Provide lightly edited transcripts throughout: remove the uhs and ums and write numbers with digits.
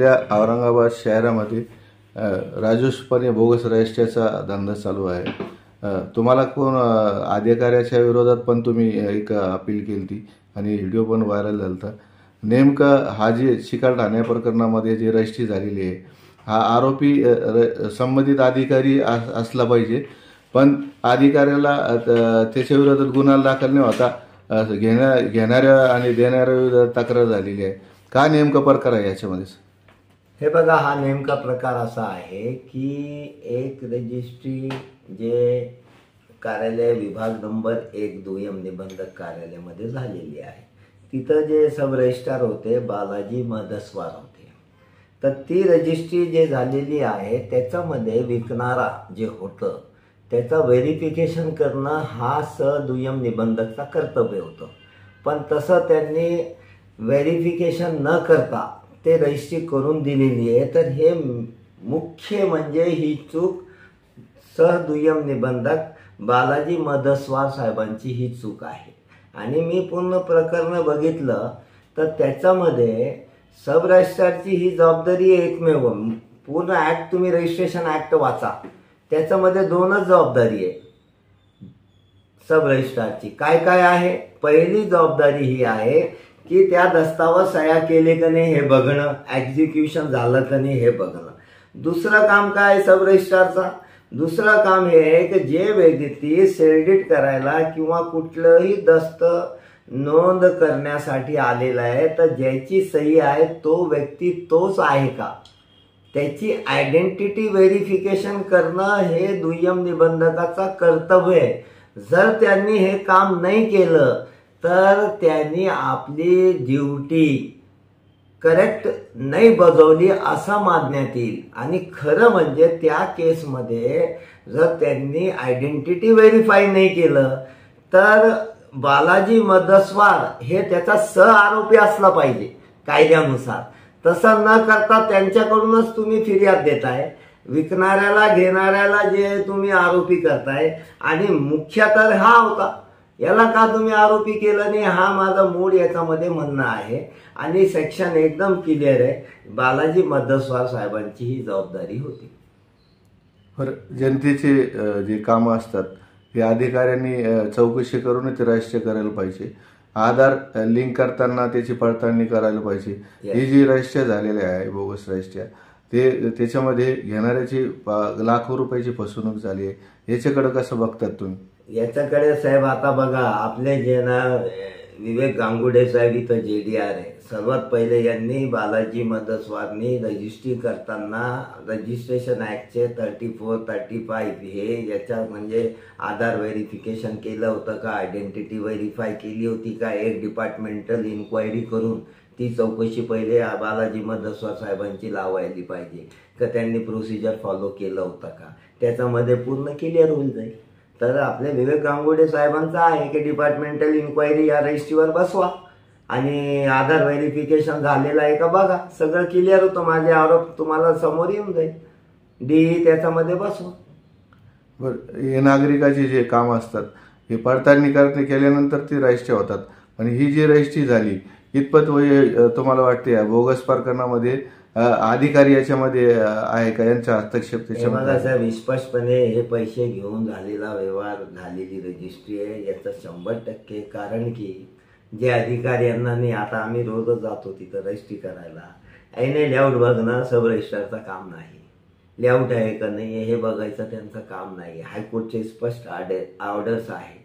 आपल्या औरंगाबाद शहरामध्ये राजूषपणे बोगस रजिस्ट्रीचा धंदा चालू आहे। तुम्हाला कोण अधिकाऱ्याच्या विरोधात पण तुम्ही एक अपील केली ती आणि व्हिडिओ पण व्हायरल झाला होता। नेमकं हा जे चिकाल ठाणे प्रकरणामध्ये जे रजिस्ट्री झालेली आहे, हा आरोपी संबंधित अधिकारी असला पाहिजे, पण अधिकाऱ्याला त्याच्या विरोधात गुन्हा दाखल न होता घेणाऱ्या आणि देणाऱ्या विरोधात तक्रार झालेली आहे। का नेमका प्रकार आहे याच्यामध्ये? हे बघा, हा नेमका प्रकार असा आहे की एक रजिस्ट्री जे कार्यालय विभाग नंबर 1 दुय्यम निबंधक कार्यालयामध्ये झालेली आहे, तिथं जे सब रजिस्ट्रार होते बालाजी मधस्वार होते। तर ती रजिस्ट्री जे झालेली आहे त्याच्यामध्ये विकणारा जे होतं त्याचा व्हेरिफिकेशन करणं हा दुय्यम निबंधकचा कर्तव्य होतं, पण तसं त्यांनी व्हेरिफिकेशन न करता ते रजिस्ट्री करून दिलेली आहे। तर हे मुख्य म्हणजे ही चूक दुय्यम निबंधक बालाजी मधस्वार साहेबांची ही चूक आहे। आणि मी पूर्ण प्रकरण बघितलं तर त्याच्यामध्ये सब रजिस्ट्रारची ही जबाबदारी एकमेव, पूर्ण ॲक्ट तुम्ही रजिस्ट्रेशन ॲक्ट वाचा, त्याच्यामध्ये 2च जबाबदारी आहे सब रजिस्ट्रारची। काय काय आहे? पहिली जबाबदारी ही आहे की त्या दस्तावेज सह्या केले का नाही हे बघणं, एक्झिक्युशन झालं का नाही हे बघणं। दुसरं काम काय सब रजिस्ट्रारचा? दुसरं काम हे आहे की जे व्यक्ती सेलडीट करायला किंवा कुठलंही दस्त नोंद करण्यासाठी आलेला आहे तर ज्याची सही आहे तो व्यक्ती तोच आहे का, त्याची आयडेंटिटी व्हेरिफिकेशन करणं हे दुय्यम निबंधकाचा कर्तव्य आहे। जर त्यांनी हे काम नाही केलं तर त्यांनी आपली ड्युटी करेक्ट नाही बजावली असं मानण्यात येईल। आणि खरं म्हणजे त्या केसमध्ये जर त्यांनी आयडेंटिटी व्हेरीफाय नाही केलं तर बालाजी मधस्वार हे त्याचा आरोपी असला पाहिजे कायद्यानुसार। तसं न करता त्यांच्याकडूनच तुम्ही फिर्याद देताय, विकणाऱ्याला घेणाऱ्याला जे तुम्ही आरोपी करताय, आणि मुख्य तर हा होता, याला का तुम्ही आरोपी केलं नाही हा माझा मूळ याच्यामध्ये म्हणणं आहे। आणि सेक्शन एकदम क्लिअर आहे, बालाजी मधस्वार साहेबांची ही जबाबदारी होती। जनतेचे जे कामं असतात ते अधिकाऱ्यांनी चौकशी करूनच रजिस्टर करायला पाहिजे। आधार लिंक करताना त्याची पडताळणी करायला पाहिजे। ही जी रजिस्टर झालेली आहे बोगस रजिस्टर, ते त्याच्यामध्ये घेणाऱ्याची लाखो रुपयाची फसवणूक झाली आहे, याच्याकडे कसं बघतात तुम्ही? याच्याकडे साहेब आता बघा, आपले जे ना विवेक गांगुडे साहेब इथं JDR आहे, सर्वात पहिले यांनी बालाजी मधस्वारनी रजिस्ट्री करताना रजिस्ट्रेशन ॲक्टचे 34, 35 हे याच्या म्हणजे आधार व्हेरिफिकेशन केलं होतं का, आयडेंटिटी व्हेरीफाय केली होती का, एक डिपार्टमेंटल इन्क्वायरी करून ती चौकशी पहिले बालाजी मधस्वार साहेबांची लावायली पाहिजे का, त्यांनी प्रोसिजर फॉलो केलं होतं का, त्याच्यामध्ये पूर्ण क्लिअर होऊन जाईल। तर आपले विवेक गांगुडे साहेबांचा आहे की डिपार्टमेंटल इन्क्वायरी या रजिस्ट्रीवर बसवा आणि आधार व्हेरिफिकेशन झालेलं आहे का बघा, सगळं क्लिअर होतं, माझे आरोप तुम्हाला समोर येऊन जाईल, DE त्याच्यामध्ये बसवा। बरं, हे नागरिकाचे जे काम असतात हे पडताळणी केल्यानंतर ती रजिस्ट्री होतात, आणि ही जी रजिस्ट्री झाली इतपत तुम्हाला वाटते बोगस प्रकरणामध्ये अधिकारी याच्यामध्ये आहे का, यांचा हस्तक्षेप त्याच्यामध्ये? साहेब स्पष्टपणे हे पैसे घेऊन झालेला व्यवहार झालेली रजिस्ट्री आहे याचं 100%, कारण की जे अधिकारी यांना नाही, आता आम्ही रोजच जातो तिथं रजिस्ट्री करायला, ऐने लेआउट बघणं सब रजिस्ट्रारचं काम नाही, लेआउट आहे का नाही हे बघायचं त्यांचं काम नाही, हायकोर्टचे स्पष्ट ऑर्डर्स आहे।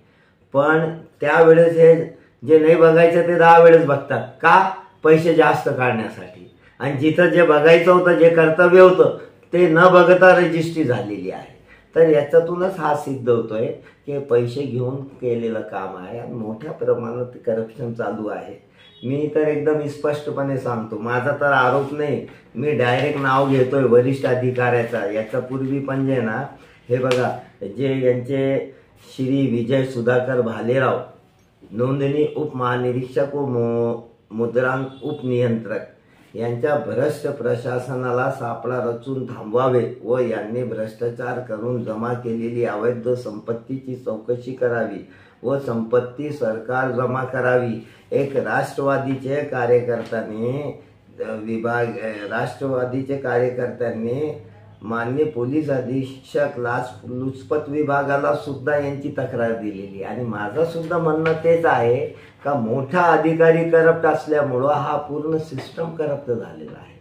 पण त्यावेळेस हे जे नाही बघायचं ते 10 वेळेस बघतात का, पैसे जास्त काढण्यासाठी, आणि जिथं जे बघायचं होतं, जे कर्तव्य होतं ते न बघता रजिस्ट्री झालेली आहे। तर याच्यातूनच हा सिद्ध होतोय की पैसे घेऊन केलेलं काम आहे आणि मोठ्या प्रमाणात करप्शन चालू आहे। मी तर एकदम स्पष्टपणे सांगतो, माझा तर आरोप नाही, मी डायरेक्ट नाव घेतोय वरिष्ठ अधिकाऱ्याचा। याच्यापूर्वी पण जे ना, हे बघा, जे यांचे श्री विजय सुधाकर भालेराव, नोंदणी उपमहानिरीक्षक व मुद्रांक उपनियंत्रक, यांच्या भ्रष्ट प्रशासनाला सापळा रचून थांबवावे व यांनी भ्रष्टाचार करून जमा केलेली अवैध संपत्तीची चौकशी करावी व संपत्ती सरकार जमा करावी। एक राष्ट्रवादीचे कार्यकर्त्यांनी विभाग राष्ट्रवादीचे कार्यकर्त्यांनी माननीय पोलीस अधीक्षक लुचपत विभागाला सुद्धा यांची तक्रार दिलेली आणि माझं सुद्धा म्हणणं तेच आहे का मोठा अधिकारी करप्ट असल्यामुळं हा पूर्ण सिस्टम करप्ट झालेला आहे.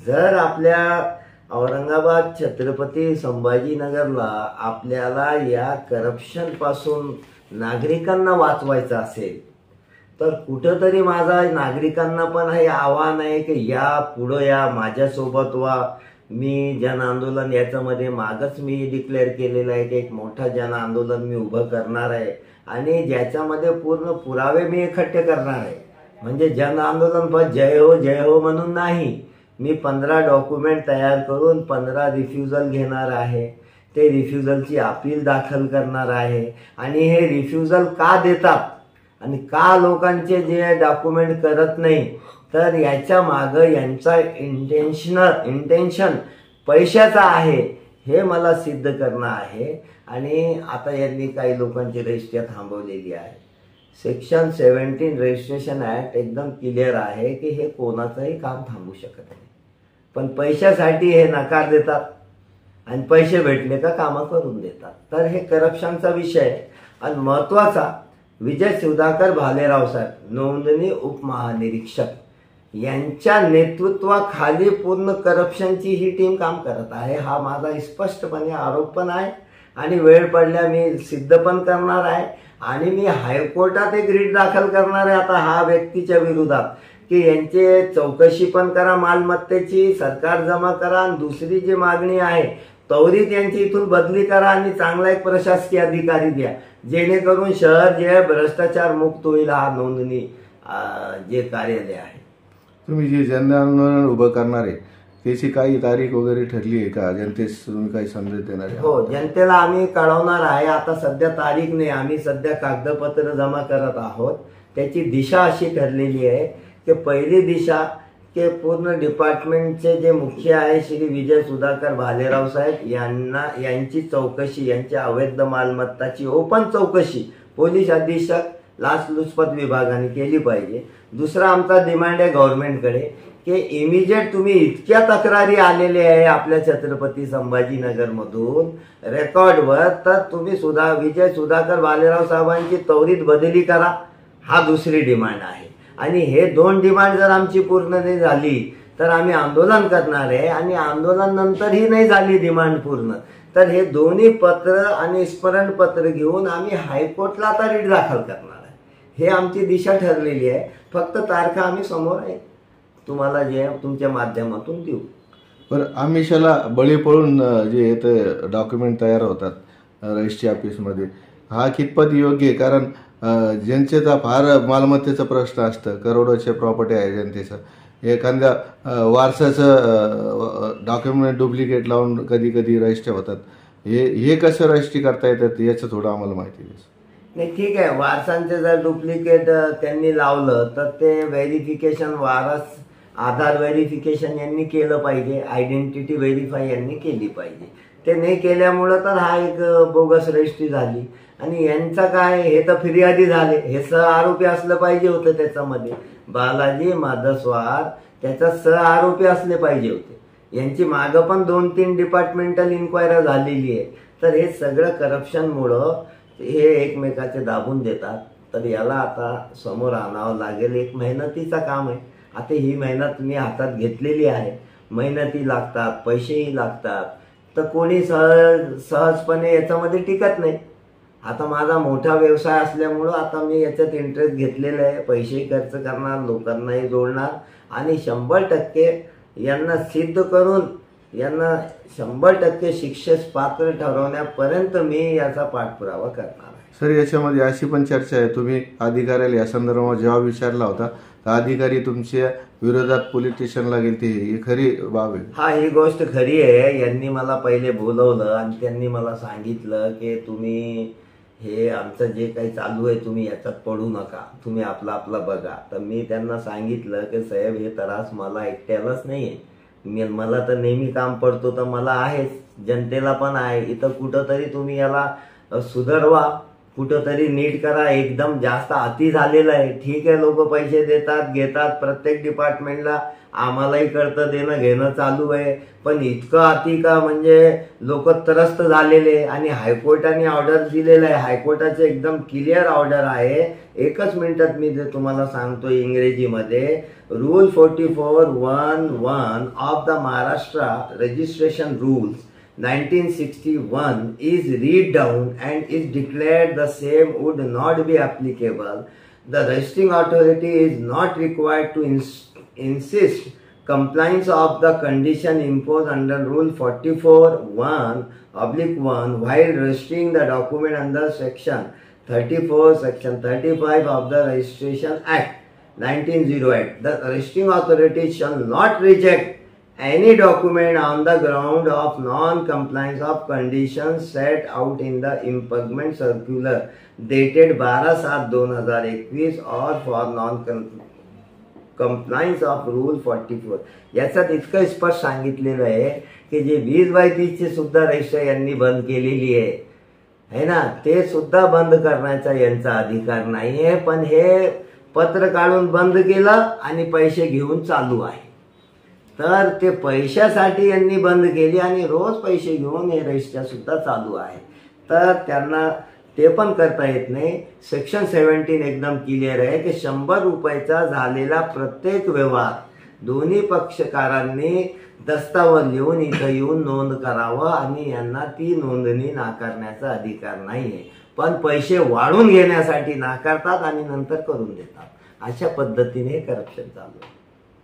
जर आपल्या औरंगाबाद छत्रपती संभाजीनगरला आपल्याला या करप्शन पासून नागरिकांना वाचवायचं असेल तर कुठंतरी माझा नागरिकांना पण हे आव्हान आहे की या पुढं या माझ्यासोबत व्हा. मी जन आंदोलन याच्यामध्ये मागच मी डिक्लेअर केलेलं आहे की एक मोठा जन आंदोलन मी उभं करणार आहे आणि ज्याच्यामध्ये पूर्ण पुरावे मी इकट्ठे करणार आहे. म्हणजे जन आंदोलन बस जय हो म्हणून नाही, मी 15 डॉक्युमेंट तयार करून 15 रिफ्युजल घेणार आहे. ते रिफ्युजलची अपील दाखल करणार आहे आणि हे रिफ्युजल का देतात आणि का लोकांचे जे डॉक्युमेंट करत नाही तर याच्या मागं यांचा इंटेन्शन पैशाचा आहे हे मला सिद्ध करणं आहे. आणि आता यांनी काही लोकांची रजिस्ट्री थांबवलेली आहे. सेक्शन 17 रजिस्ट्रेशन ॲक्ट एकदम क्लिअर आहे की हे कोणाचंही काम थांबू शकत नाही, पण पैशासाठी हे नकार देतात आणि पैसे भेटले का कामं करून देतात. तर हे करप्शनचा विषय. आणि महत्त्वाचा विजय सुधाकर भालेराव साहेब नोंदणी उपमहानिरीक्षक यांच्या नेतृत्वाखाली पूर्ण करप्शनची ही टीम काम करत आहे. हा माझा स्पष्टपणे आरोप पण आहे आणि वेळ पडल्या मी सिद्ध पण करणार आहे. आणि मी हायकोर्टात एक रिट दाखल करणार आहे आता हा व्यक्तीच्या विरोधात की यांचे चौकशी पण करा, मालमत्तेची सरकार जमा करा आणि दुसरी जी मागणी आहे त्वरित यांची इथून बदली करा आणि चांगला एक प्रशासकीय अधिकारी द्या जेणेकरून शहर जे भ्रष्टाचार मुक्त होईल. हा नोंदणी जे कार्यालय आहे. तुम्ही जे जन आंदोलन उभं करणार आहे त्याची काही तारीख वगैरे ठरली आहे का? जनतेस तुम्ही काही संदेश देणार आहे? हो, जनतेला आम्ही कळवणार आहे. आता सध्या तारीख नाही, आम्ही सध्या कागदपत्र जमा करत आहोत. त्याची दिशा अशी ठरलेली आहे की पहिली दिशा की पूर्ण डिपार्टमेंटचे जे मुख्य आहे श्री विजय सुधाकर भालेराव साहेब यांची चौकशी, यांच्या अवैध मालमत्ताची ओपन चौकशी पोलीस अधीक्षक लुचपत विभागाने केली पाहिजे. दुसरा आमचा डिमांड आहे गव्हर्नमेंटकडे की इमिजिएट तुम्ही इतक्या तक्रारी आलेल्या आहे आपल्या छत्रपती संभाजीनगरमधून रेकॉर्डवर, तर तुम्ही विजय सुधाकर भालेराव साहेबांची त्वरित बदली करा. हा दुसरी डिमांड आहे. आणि हे 2 डिमांड जर आमची पूर्ण नाही झाली तर आम्ही आंदोलन करणार आहे. आणि आंदोलन नंतर ही नाही झाली डिमांड पूर्ण तर हे दोन्ही पत्र आणि स्मरणपत्र घेऊन आम्ही हायकोर्टला आता रिट दाखल करणार आहे. हे आमची दिशा ठरलेली आहे. फक्त तारखा आम्ही समोर आहे तुम्हाला जे तुमच्या माध्यमातून देऊ. पण आमिषाला बळी पडून जे येतं डॉक्युमेंट तयार होतात रजिस्ट्री ऑफिसमध्ये, हा कितपत योग्य आहे? कारण जनतेचा फार मालमत्तेचा प्रश्न असतं, करोडोचे प्रॉपर्टी आहे जनतेचं. एखाद्या वारसाचं डॉक्युमेंट डुप्लिकेट लावून कधी कधी रजिस्ट्री होतात. हे कसं रजिस्ट्री करता येतात याचं थोडं आम्हाला माहिती द्या. नाही, ठीक आहे. वारसांचे जर डुप्लिकेट त्यांनी लावलं तर ते व्हेरिफिकेशन वारस आधार व्हेरिफिकेशन यांनी केलं पाहिजे, आयडेंटिटी व्हेरीफाय यांनी केली पाहिजे. ते नाही केल्यामुळं तर हा एक बोगस रजिस्ट्री झाली. आणि यांचा काय, हे तर फिर्यादी झाले, हे आरोपी असलं पाहिजे होतं त्याच्यामध्ये. बालाजी माधस्वार त्याचा आरोपी असले पाहिजे होते. यांची मागं पण 2-3 डिपार्टमेंटल इन्क्वायरी झालेली आहे. तर हे सगळं करप्शनमुळं हे एकमेकाचे दाबून देतात. तर याला आता समोर आणावं लागेल. एक मेहनतीचा काम आहे. आता ही मेहनत मी हातात घेतलेली आहे. मेहनती लागतात, पैसेही लागतात. तर कोणी सहजपणे याच्यामध्ये टिकत नाही. आता माझा मोठा व्यवसाय असल्यामुळं आता मी याच्यात इंटरेस्ट घेतलेला आहे. पैसेही खर्च करणार, लोकांनाही जोडणार आणि 100% यांना सिद्ध करून यांना 100% शिक्षेस पात्र ठरवण्यापर्यंत मी याचा पाठपुरावा करणार आहे. सर, याच्यामध्ये अशी पण चर्चा आहे, तुम्ही अधिकाऱ्याला या संदर्भात जबाब विचारला होता तर अधिकारी तुमच्या विरोधात पोलीस स्टेशनला गेले, ही खरी बाब आहे? हा, ही गोष्ट खरी आहे. यांनी मला पहिले बोलवलं आणि त्यांनी मला सांगितलं की तुम्ही हे आमचं जे काही चालू आहे तुम्ही याच्यात पडू नका, तुम्ही आपला बघा. तर मी त्यांना सांगितलं की साहेब हे त्रास मला एकट्यालाच नाही आहे, मला तर नेहमी काम पडतो तर मला आहेच, जनतेला पण आहे. इथं कुठंतरी तुम्ही याला सुधारवा. कुठंतरी नीट करा. एकदम जास्त अति झालेलं आहे. ठीक आहे, लोक पैसे देतात घेतात प्रत्येक डिपार्टमेंटला, आम्हालाही कळतं, देणं घेणं चालू आहे, पण इतकं अति का म्हणजे लोक त्रस्त झालेले. आणि हायकोर्टाने ऑर्डर दिलेलं आहे, हायकोर्टाचे एकदम क्लिअर ऑर्डर आहे. एकच मिनिटात मी ते तुम्हाला सांगतो इंग्रजीमध्ये. Rule 44(1)(1) of the Maharashtra registration rules 1961 is read down and is declared the same would not be applicable. The registering authority is not required to insist compliance of the condition imposed under Rule 44(1)(1) while registering the document under Section 34, Section 35 of the Registration Act 1908. The registering authority shall not reject any document on the ground of non-compliance of conditions set out in the impugnment circular dated 12/7/2021 or for non-compliance of Rule 44. याच्यात इतकं स्पष्ट सांगितलेलं आहे की जे 20/30 ची सुद्धा register यांनी बंद केलेली आहे ना, ते सुद्धा बंद करण्याचा यांचा अधिकार नाहीये. पण हे पत्र काढून बंद केलं आणि पैसे घेऊन चालू आहे. तर ते पैशासाठी यांनी बंद केली आणि रोज पैसे घेऊन हे रजिस्टर सुद्धा चालू आहे. तर त्यांना ते पण करता येत नाही. सेक्शन 17 एकदम क्लिअर आहे की 100 रुपयाचा झालेला प्रत्येक व्यवहार दोन्ही पक्षकारांनी दस्तावेज लिहून इथं येऊन नोंद करावं आणि यांना ती नोंदणी नाकारण्याचा अधिकार नाहीये. पण पैसे वाढून घेण्यासाठी नाकारतात आणि नंतर करून देतात. अशा पद्धतीने करप्शन चालू आहे.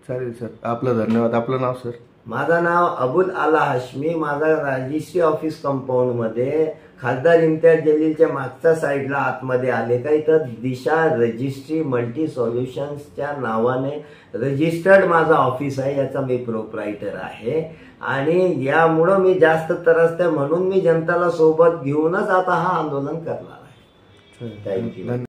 चालेल सर, आपलं धन्यवाद. आपलं नाव सर? माझं नाव अबुल आला हाशमी. माझा रजिस्ट्री ऑफिस कंपाऊंडमध्ये खासदार इम्तियाज जलीलच्या मागच्या साईडला आतमध्ये आले का इथं दिशा रजिस्ट्री मल्टी सॉल्युशन्सच्या नावाने रजिस्टर्ड माझं ऑफिस आहे. याचा मी प्रोप्रायटर आहे आणि यामुळं मी जास्त त्रस्त आहे म्हणून मी जनताला सोबत घेऊनच आता हा आंदोलन करणार आहे. थँक्यू.